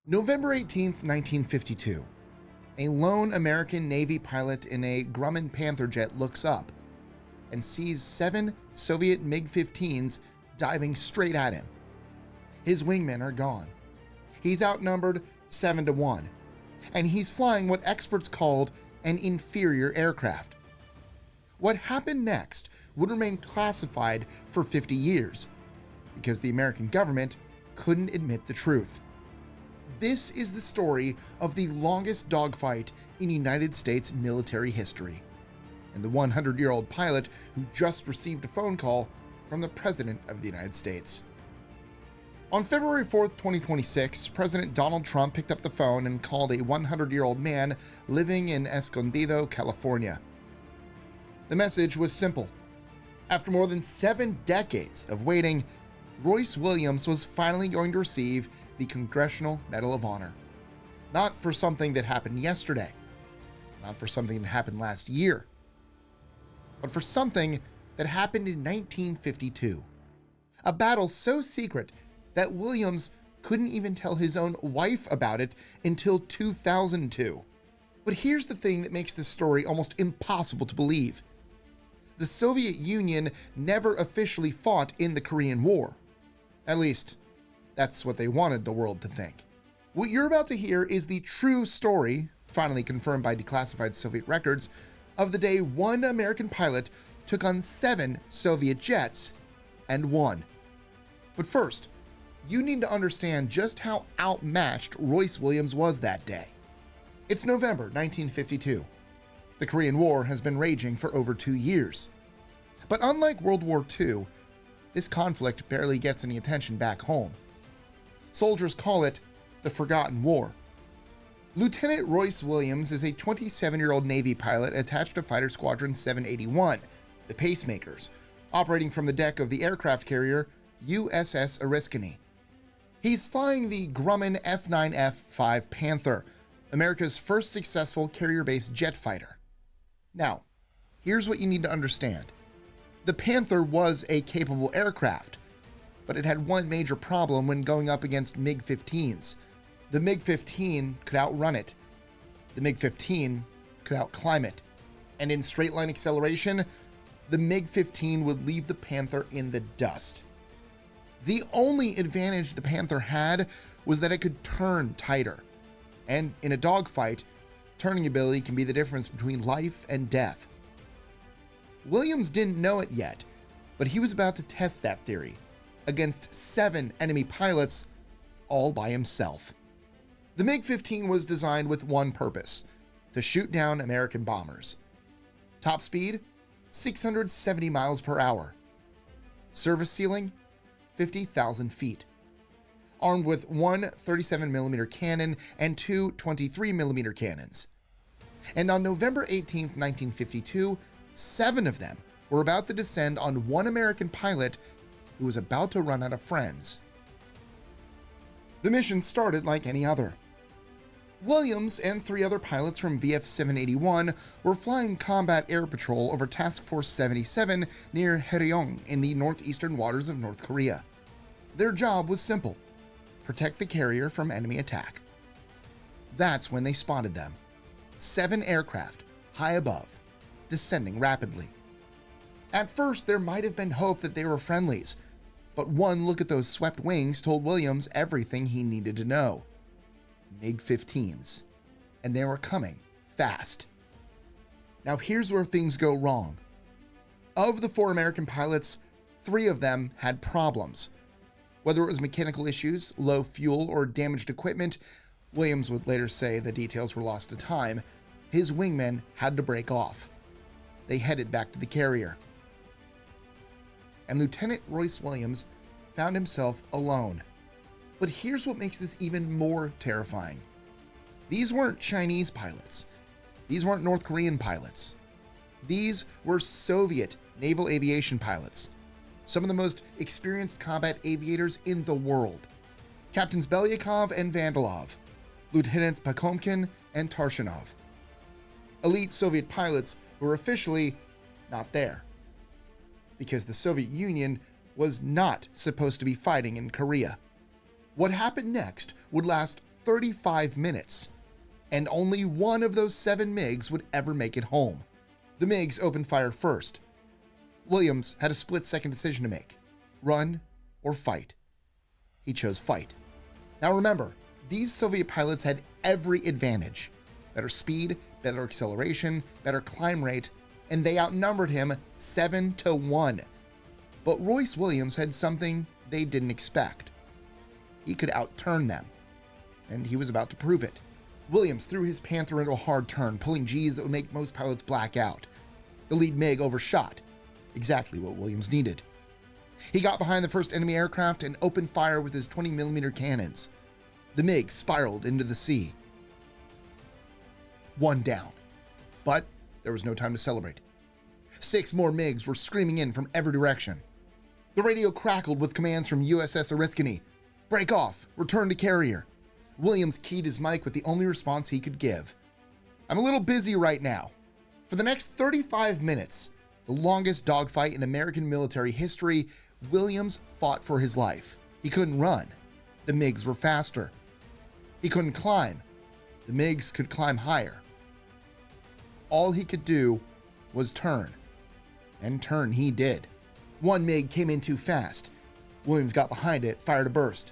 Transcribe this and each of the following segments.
November 18th, 1952. A lone American Navy pilot in a Grumman Panther jet looks up and sees 7 Soviet MiG-15s diving straight at him. His wingmen are gone. He's outnumbered 7-1, and he's flying what experts called an inferior aircraft. What happened next would remain classified for 50 years, because the American government couldn't admit the truth. This is the story of the longest dogfight in United States military history, and the 100-year-old pilot who just received a phone call from the President of the United States. On February 4th, 2026, President Donald Trump picked up the phone and called a 100-year-old man living in Escondido, California. The message was simple. After more than 7 decades of waiting, Royce Williams was finally going to receive the Congressional Medal of Honor. Not for something that happened yesterday, not for something that happened last year, but for something that happened in 1952. A battle so secret that Williams couldn't even tell his own wife about it until 2002. But here's the thing that makes this story almost impossible to believe. The Soviet Union never officially fought in the Korean War. At least, that's what they wanted the world to think. What you're about to hear is the true story, finally confirmed by declassified Soviet records, of the day one American pilot took on 7 Soviet jets and won. But first, you need to understand just how outmatched Royce Williams was that day. It's November 1952. The Korean War has been raging for over 2 years. But unlike World War II, this conflict barely gets any attention back home. Soldiers call it the Forgotten War. Lieutenant Royce Williams is a 27-year-old Navy pilot attached to Fighter Squadron 781, the Pacemakers, operating from the deck of the aircraft carrier USS Oriskany. He's flying the Grumman F9F Panther, America's first successful carrier-based jet fighter. Now, here's what you need to understand. The Panther was a capable aircraft, but it had one major problem when going up against MiG-15s. The MiG-15 could outrun it. The MiG-15 could outclimb it. And in straight-line acceleration, the MiG-15 would leave the Panther in the dust. The only advantage the Panther had was that it could turn tighter. And in a dogfight, turning ability can be the difference between life and death. Williams didn't know it yet, but he was about to test that theory against 7 enemy pilots all by himself. The MiG-15 was designed with one purpose: to shoot down American bombers. Top speed, 670 miles per hour. Service ceiling, 50,000 feet. Armed with one 37mm cannon and 2 23mm cannons. And on November 18, 1952, 7 of them were about to descend on one American pilot who was about to run out of friends. The mission started like any other. Williams and 3 other pilots from VF 781 were flying combat air patrol over Task Force 77 near Haeryong in the northeastern waters of North Korea. Their job was simple: protect the carrier from enemy attack. That's when they spotted them. 7 aircraft, high above, descending rapidly. At first, there might have been hope that they were friendlies, but one look at those swept wings told Williams everything he needed to know. MiG-15s. And they were coming fast. Now here's where things go wrong. Of the 4 American pilots, 3 of them had problems. Whether it was mechanical issues, low fuel, or damaged equipment, Williams would later say the details were lost to time, his wingmen had to break off. They headed back to the carrier. And Lieutenant Royce Williams found himself alone. But here's what makes this even more terrifying. These weren't Chinese pilots. These weren't North Korean pilots. These were Soviet naval aviation pilots, some of the most experienced combat aviators in the world. Captains Belyakov and Vandalov, Lieutenants Pakomkin and Tarshinov. Elite Soviet pilots who were officially not there, because the Soviet Union was not supposed to be fighting in Korea. What happened next would last 35 minutes, and only one of those 7 MiGs would ever make it home. The MiGs opened fire first. Williams had a split-second decision to make: run or fight. He chose fight. Now remember, these Soviet pilots had every advantage: better speed, better acceleration, better climb rate, and they outnumbered him 7-1. But Royce Williams had something they didn't expect. He could outturn them, and he was about to prove it. Williams threw his Panther into a hard turn, pulling Gs that would make most pilots black out. The lead MiG overshot, exactly what Williams needed. He got behind the first enemy aircraft and opened fire with his 20mm cannons. The MiG spiraled into the sea. 1 down. But there was no time to celebrate. 6 more MiGs were screaming in from every direction. The radio crackled with commands from USS Oriskany. Break off, return to carrier. Williams keyed his mic with the only response he could give: I'm a little busy right now. For the next 35 minutes, the longest dogfight in American military history, Williams fought for his life. He couldn't run. The MiGs were faster. He couldn't climb. The MiGs could climb higher. All he could do was turn. And turn he did. One MiG came in too fast. Williams got behind it, fired a burst.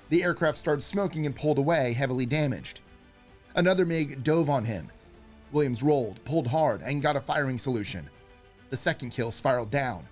The aircraft started smoking and pulled away, heavily damaged. Another MiG dove on him. Williams rolled, pulled hard, and got a firing solution. The second kill spiraled down.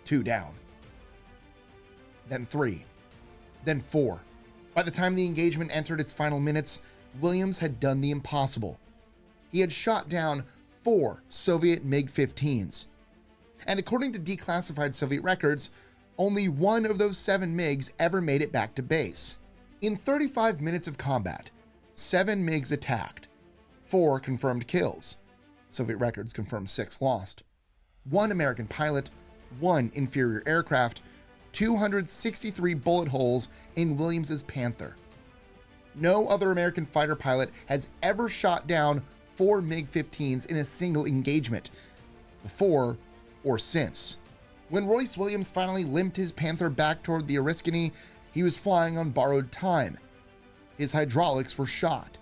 2 down. Then 3. Then 4. By the time the engagement entered its final minutes, Williams had done the impossible. He had shot down 4 Soviet MiG-15s. And according to declassified Soviet records, only one of those 7 MiGs ever made it back to base. In 35 minutes of combat, 7 MiGs attacked. 4 confirmed kills. Soviet records confirmed 6 lost. 1 American pilot, 1 inferior aircraft, 263 bullet holes in Williams's Panther. No other American fighter pilot has ever shot down 4 MiG-15s in a single engagement, before or since. When Royce Williams finally limped his Panther back toward the Oriskany, he was flying on borrowed time. His hydraulics were shot.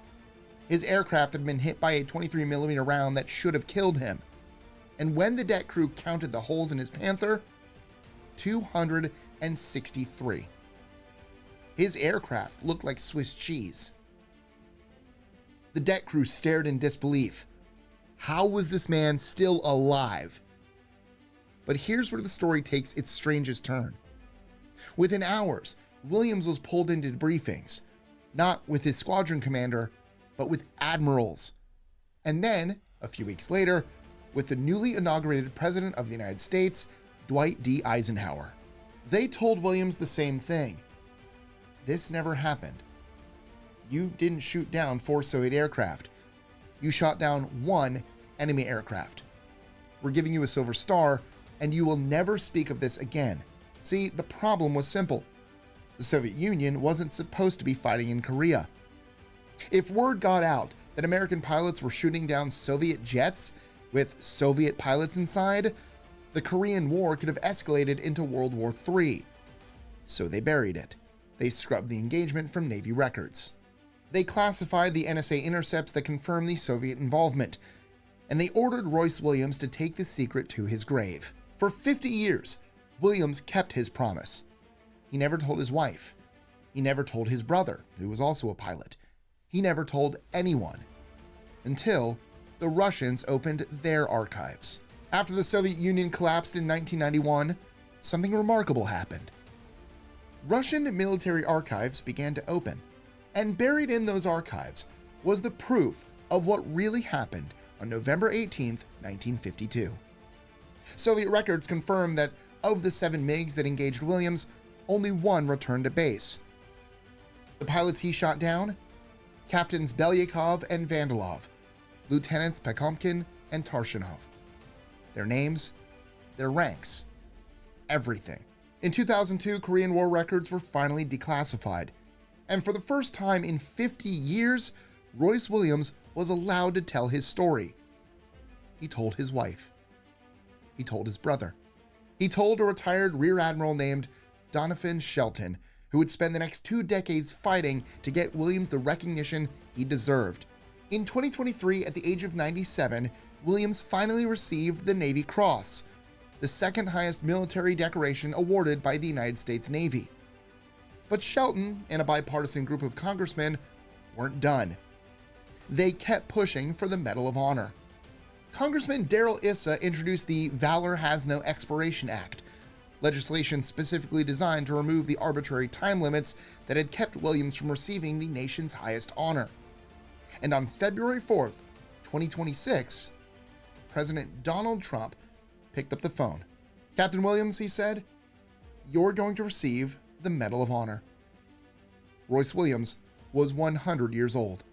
His aircraft had been hit by a 23mm round that should have killed him. And when the deck crew counted the holes in his Panther, 263. His aircraft looked like Swiss cheese. The deck crew stared in disbelief. How was this man still alive? But here's where the story takes its strangest turn. Within hours, Williams was pulled into briefings, not with his squadron commander, but with admirals. And then, a few weeks later, with the newly inaugurated President of the United States, Dwight D. Eisenhower. They told Williams the same thing. This never happened. You didn't shoot down 4 Soviet aircraft. You shot down 1 enemy aircraft. We're giving you a Silver Star, and you will never speak of this again. See, the problem was simple. The Soviet Union wasn't supposed to be fighting in Korea. If word got out that American pilots were shooting down Soviet jets with Soviet pilots inside, the Korean War could have escalated into World War III. So they buried it. They scrubbed the engagement from Navy records. They classified the NSA intercepts that confirmed the Soviet involvement, and they ordered Royce Williams to take the secret to his grave. For 50 years, Williams kept his promise. He never told his wife. He never told his brother, who was also a pilot. He never told anyone. Until the Russians opened their archives. After the Soviet Union collapsed in 1991, something remarkable happened. Russian military archives began to open, and buried in those archives was the proof of what really happened on November 18, 1952. Soviet records confirmed that of the 7 MiGs that engaged Williams, only 1 returned to base. The pilots he shot down? Captains Belyakov and Vandalov, Lieutenants Pakomkin and Tarshinov. Their names, their ranks, everything. In 2002, Korean War records were finally declassified, and for the first time in 50 years, Royce Williams was allowed to tell his story. He told his wife. He told his brother. He told a retired Rear Admiral named Donovan Shelton, who would spend the next 2 decades fighting to get Williams the recognition he deserved. In 2023, at the age of 97, Williams finally received the Navy Cross, the second highest military decoration awarded by the United States Navy. But Shelton and a bipartisan group of congressmen weren't done. They kept pushing for the Medal of Honor. Congressman Darrell Issa introduced the Valor Has No Expiration Act, legislation specifically designed to remove the arbitrary time limits that had kept Williams from receiving the nation's highest honor. And on February 4th, 2026, President Donald Trump picked up the phone. "Captain Williams," he said, "you're going to receive the Medal of Honor." Royce Williams was 100 years old.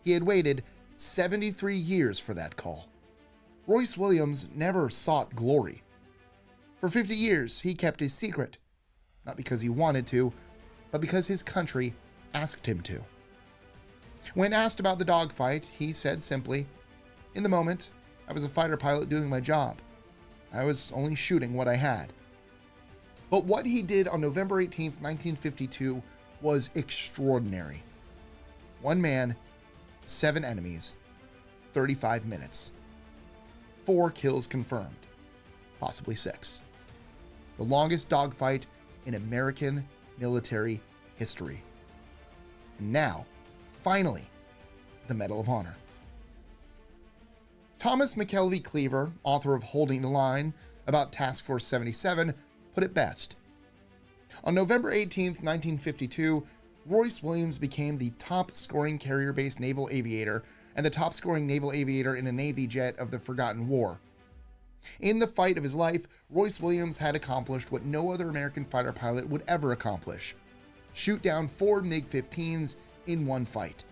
He had waited 73 years for that call. Royce Williams never sought glory. For 50 years, he kept his secret, not because he wanted to, but because his country asked him to. When asked about the dogfight, he said simply, "In the moment, I was a fighter pilot doing my job. I was only shooting what I had." But what he did on November 18th, 1952 was extraordinary. 1 man, 7 enemies, 35 minutes. 4 kills confirmed, possibly 6. The longest dogfight in American military history. And now, finally, the Medal of Honor. Thomas McKelvey Cleaver, author of Holding the Line about Task Force 77, put it best. On November 18th, 1952, Royce Williams became the top-scoring carrier-based naval aviator and the top-scoring naval aviator in a Navy jet of the Forgotten War. In the fight of his life, Royce Williams had accomplished what no other American fighter pilot would ever accomplish: shoot down 4 MiG-15s in one fight.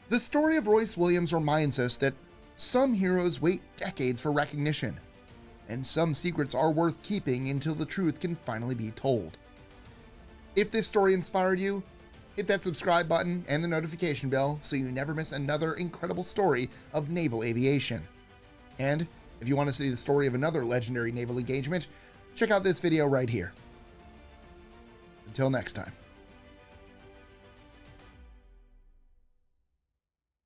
The story of Royce Williams reminds us that some heroes wait decades for recognition, and some secrets are worth keeping until the truth can finally be told. If this story inspired you, hit that subscribe button and the notification bell so you never miss another incredible story of naval aviation. And if you want to see the story of another legendary naval engagement, check out this video right here. Until next time.